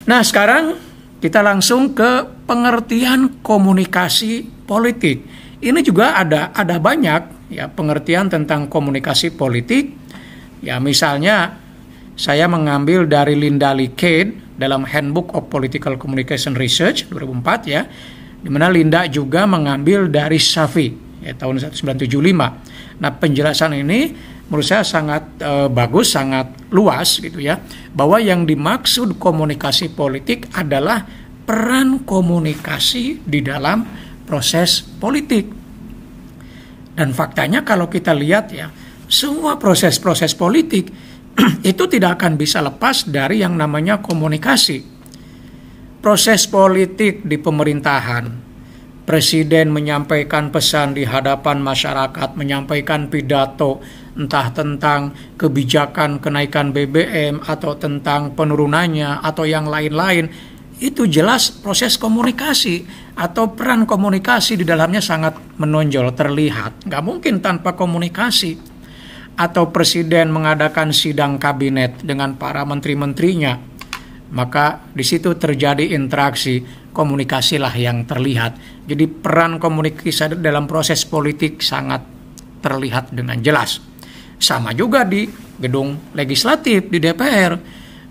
Nah, sekarang kita langsung ke pengertian komunikasi politik. Ini juga ada banyak ya pengertian tentang komunikasi politik. Ya, misalnya saya mengambil dari Linda Lee Cade dalam Handbook of Political Communication Research 2004 ya, di mana Linda juga mengambil dari Safi ya, tahun 1975. Nah, penjelasan ini menurut saya sangat bagus, sangat luas gitu ya, bahwa yang dimaksud komunikasi politik adalah peran komunikasi di dalam proses politik. Dan faktanya kalau kita lihat ya, semua proses-proses politik itu tidak akan bisa lepas dari yang namanya komunikasi. Proses politik di pemerintahan, Presiden menyampaikan pesan di hadapan masyarakat, menyampaikan pidato, entah tentang kebijakan kenaikan BBM atau tentang penurunannya atau yang lain-lain. Itu jelas proses komunikasi atau peran komunikasi di dalamnya sangat menonjol, terlihat. Nggak mungkin tanpa komunikasi. Atau Presiden mengadakan sidang kabinet dengan para menteri-menterinya, maka di situ terjadi interaksi, komunikasilah yang terlihat. Jadi peran komunikasi dalam proses politik sangat terlihat dengan jelas. Sama juga di gedung legislatif, di DPR.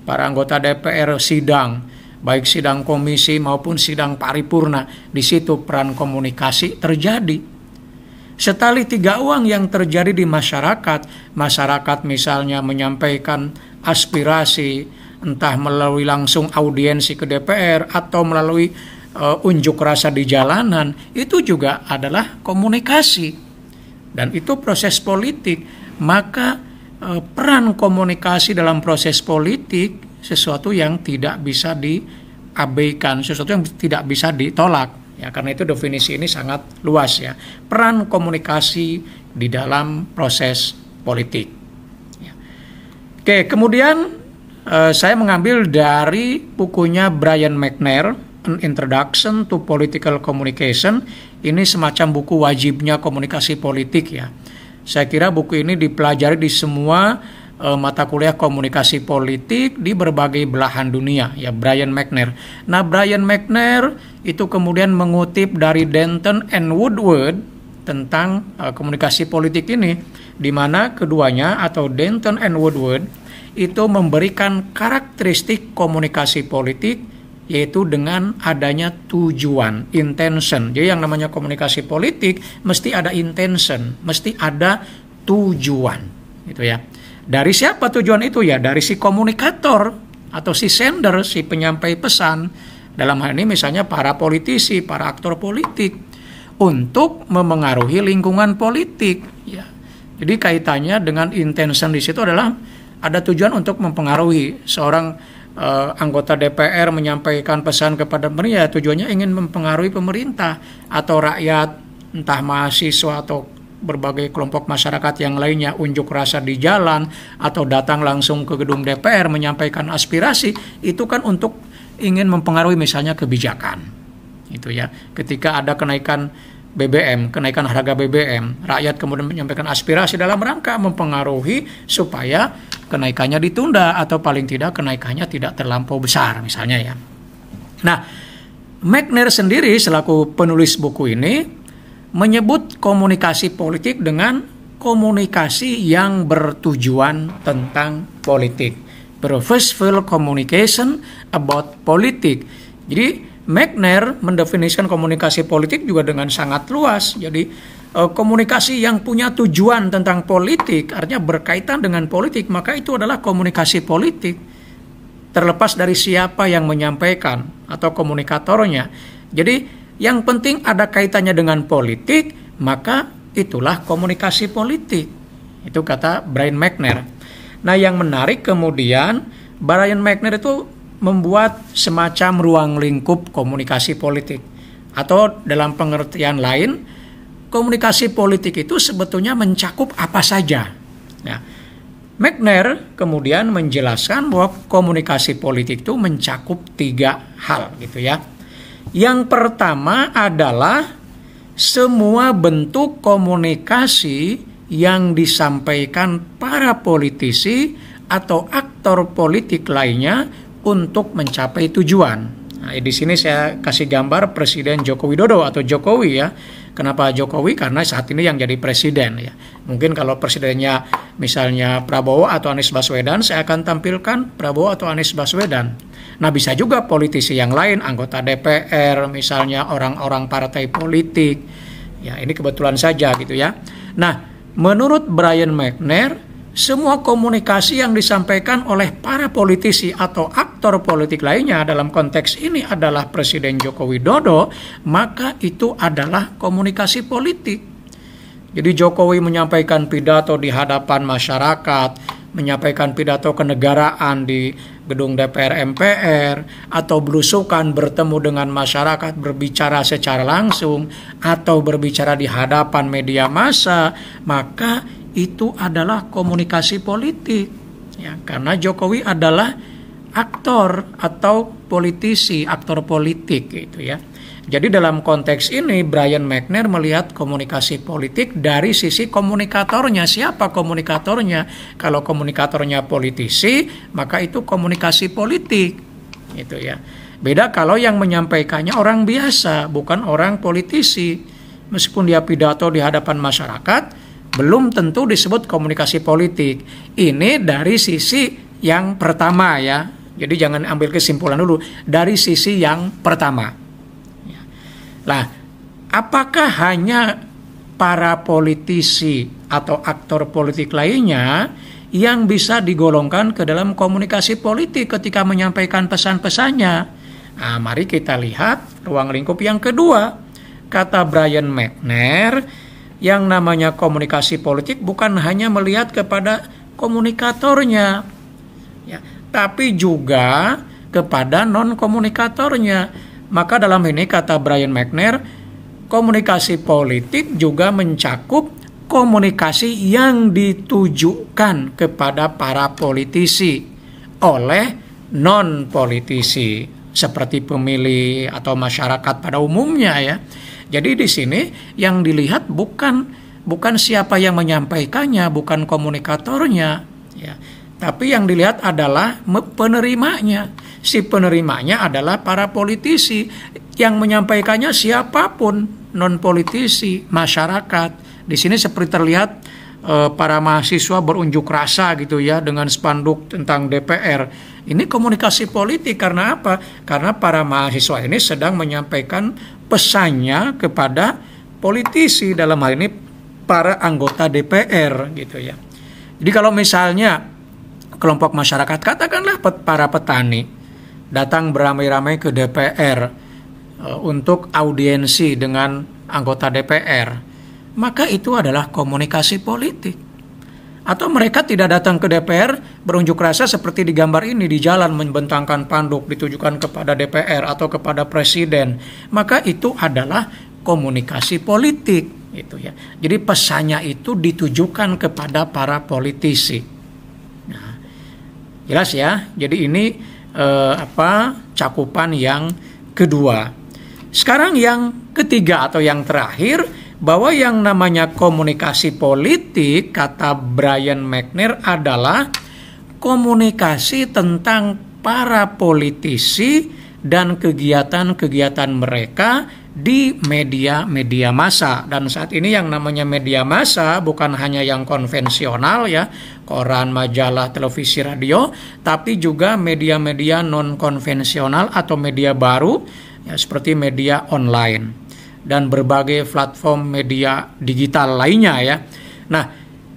Para anggota DPR sidang, baik sidang komisi maupun sidang paripurna, di situ peran komunikasi terjadi. Setali tiga uang yang terjadi di masyarakat misalnya menyampaikan aspirasi, entah melalui langsung audiensi ke DPR atau melalui unjuk rasa di jalanan, itu juga adalah komunikasi. Dan itu proses politik. Maka peran komunikasi dalam proses politik sesuatu yang tidak bisa diabaikan, sesuatu yang tidak bisa ditolak. Ya, karena itu definisi ini sangat luas ya. Peran komunikasi di dalam proses politik. Ya. Oke, kemudian saya mengambil dari bukunya Brian McNair, An Introduction to Political Communication. Ini semacam buku wajibnya komunikasi politik ya. Saya kira buku ini dipelajari di semua mata kuliah komunikasi politik di berbagai belahan dunia ya, Brian McNair. Nah, Brian McNair itu kemudian mengutip dari Denton and Woodward tentang komunikasi politik ini, di mana keduanya atau Denton and Woodward itu memberikan karakteristik komunikasi politik, yaitu dengan adanya tujuan, intention. Jadi yang namanya komunikasi politik mesti ada intention, mesti ada tujuan, gitu ya. Dari siapa tujuan itu ya? Dari si komunikator atau si sender, si penyampai pesan. Dalam hal ini misalnya para politisi, para aktor politik untuk memengaruhi lingkungan politik. Ya. Jadi kaitannya dengan intention di situ adalah ada tujuan untuk mempengaruhi seorang anggota DPR menyampaikan pesan kepada pemerintah, tujuannya ingin mempengaruhi pemerintah atau rakyat, entah mahasiswa atau berbagai kelompok masyarakat yang lainnya unjuk rasa di jalan atau datang langsung ke gedung DPR menyampaikan aspirasi, itu kan untuk ingin mempengaruhi misalnya kebijakan. Itu ya. Ketika ada kenaikan BBM, kenaikan harga BBM, rakyat kemudian menyampaikan aspirasi dalam rangka mempengaruhi supaya kenaikannya ditunda atau paling tidak kenaikannya tidak terlampau besar misalnya ya. Nah, McNair sendiri selaku penulis buku ini menyebut komunikasi politik dengan komunikasi yang bertujuan tentang politik. Purposeful communication about politik. Jadi McNair mendefinisikan komunikasi politik juga dengan sangat luas. Jadi komunikasi yang punya tujuan tentang politik, artinya berkaitan dengan politik, maka itu adalah komunikasi politik. Terlepas dari siapa yang menyampaikan atau komunikatornya. Jadi yang penting ada kaitannya dengan politik, maka itulah komunikasi politik. Itu kata Brian McNair. Nah, yang menarik kemudian Brian McNair itu membuat semacam ruang lingkup komunikasi politik. Atau dalam pengertian lain, komunikasi politik itu sebetulnya mencakup apa saja. Nah, McNair kemudian menjelaskan bahwa komunikasi politik itu mencakup 3 hal gitu ya. Yang pertama adalah semua bentuk komunikasi yang disampaikan para politisi atau aktor politik lainnya untuk mencapai tujuan. Nah, di sini saya kasih gambar Presiden Joko Widodo atau Jokowi ya. Kenapa Jokowi? Karena saat ini yang jadi presiden ya. Mungkin kalau presidennya misalnya Prabowo atau Anies Baswedan, saya akan tampilkan Prabowo atau Anies Baswedan. Nah, bisa juga politisi yang lain, anggota DPR, misalnya orang-orang partai politik. Ya, ini kebetulan saja gitu ya. Nah, menurut Brian McNair, semua komunikasi yang disampaikan oleh para politisi atau aktor politik lainnya dalam konteks ini adalah Presiden Joko Widodo, maka itu adalah komunikasi politik. Jadi Jokowi menyampaikan pidato di hadapan masyarakat, menyampaikan pidato kenegaraan di gedung DPR MPR, atau belusukan bertemu dengan masyarakat berbicara secara langsung, atau berbicara di hadapan media massa, maka itu adalah komunikasi politik ya, karena Jokowi adalah aktor atau politisi, aktor politik gitu ya. Jadi dalam konteks ini Brian McNair melihat komunikasi politik dari sisi komunikatornya. Siapa komunikatornya? Kalau komunikatornya politisi, maka itu komunikasi politik gitu ya. Beda kalau yang menyampaikannya orang biasa, bukan orang politisi. Meskipun dia pidato di hadapan masyarakat, belum tentu disebut komunikasi politik. Ini dari sisi yang pertama ya. Jadi jangan ambil kesimpulan dulu dari sisi yang pertama. Nah, apakah hanya para politisi atau aktor politik lainnya yang bisa digolongkan ke dalam komunikasi politik ketika menyampaikan pesan-pesannya? Nah, mari kita lihat ruang lingkup yang kedua. Kata Brian McNair, yang namanya komunikasi politik bukan hanya melihat kepada komunikatornya, ya, tapi juga kepada non-komunikatornya. Maka dalam ini kata Brian McNair, komunikasi politik juga mencakup komunikasi yang ditujukan kepada para politisi oleh non-politisi seperti pemilih atau masyarakat pada umumnya ya. Jadi di sini yang dilihat bukan siapa yang menyampaikannya, bukan komunikatornya, ya. Tapi yang dilihat adalah penerimanya. Si penerimanya adalah para politisi, yang menyampaikannya siapapun, non politisi, masyarakat. Di sini seperti terlihat para mahasiswa berunjuk rasa gitu ya dengan spanduk tentang DPR. Ini komunikasi politik karena apa? Karena para mahasiswa ini sedang menyampaikan pesannya kepada politisi, dalam hal ini para anggota DPR gitu ya. Jadi kalau misalnya kelompok masyarakat, katakanlah para petani datang beramai-ramai ke DPR untuk audiensi dengan anggota DPR, maka itu adalah komunikasi politik. Atau mereka tidak datang ke DPR berunjuk rasa seperti di gambar ini, di jalan membentangkan panduk ditujukan kepada DPR atau kepada presiden, maka itu adalah komunikasi politik gitu ya. Jadi pesannya itu ditujukan kepada para politisi. Nah, jelas ya. Jadi ini cakupan yang kedua. Sekarang yang ketiga atau yang terakhir, bahwa yang namanya komunikasi politik, kata Brian McNair, adalah komunikasi tentang para politisi dan kegiatan-kegiatan mereka di media-media massa. Dan saat ini yang namanya media massa bukan hanya yang konvensional ya, koran, majalah, televisi, radio, tapi juga media-media non-konvensional atau media baru ya, seperti media online dan berbagai platform media digital lainnya ya. Nah,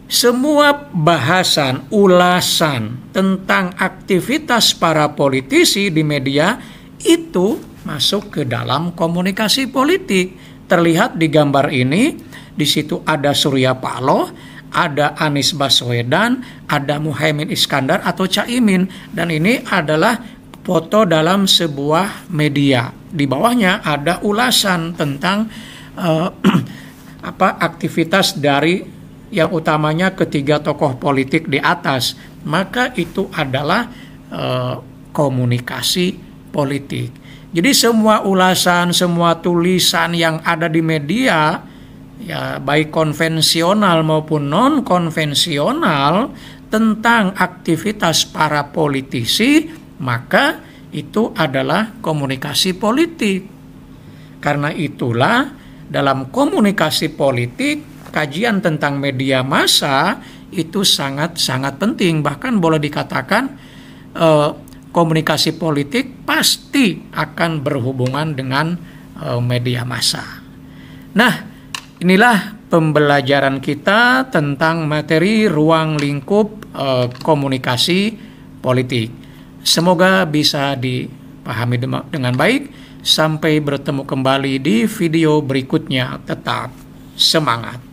semua bahasan, ulasan tentang aktivitas para politisi di media itu masuk ke dalam komunikasi politik. Terlihat di gambar ini, di situ ada Surya Paloh, ada Anies Baswedan, ada Muhaimin Iskandar atau Caimin, dan ini adalah foto dalam sebuah media. Di bawahnya ada ulasan tentang aktivitas dari yang utamanya ketiga tokoh politik di atas. Maka itu adalah komunikasi politik. Jadi semua ulasan, semua tulisan yang ada di media, ya baik konvensional maupun non konvensional tentang aktivitas para politisi, maka itu adalah komunikasi politik. Karena itulah dalam komunikasi politik, kajian tentang media massa itu sangat-sangat penting. Bahkan boleh dikatakan komunikasi politik pasti akan berhubungan dengan media massa. Nah, inilah pembelajaran kita tentang materi ruang lingkup komunikasi politik. Semoga bisa dipahami dengan baik. Sampai bertemu kembali di video berikutnya. Tetap semangat.